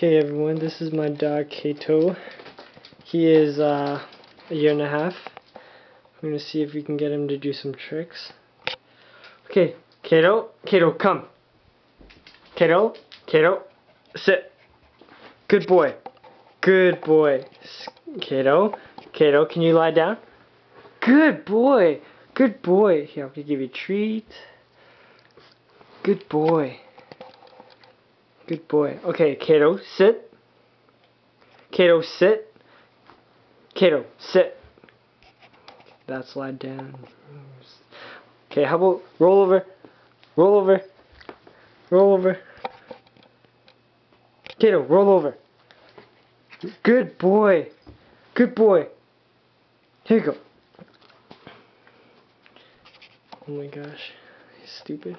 Okay everyone, this is my dog Kato. He is a year and a half. I'm gonna see if we can get him to do some tricks. Okay, Kato, come. Kato, sit. Good boy. Good boy. Kato, can you lie down? Good boy. Good boy. Here, I'm gonna give you a treat. Good boy. Good boy. Okay, Kato, sit. Kato, sit. Kato, sit. That's lie down. Okay, how about roll over? Roll over. Roll over. Kato, roll over. Good boy. Good boy. Here you go. Oh my gosh. He's stupid.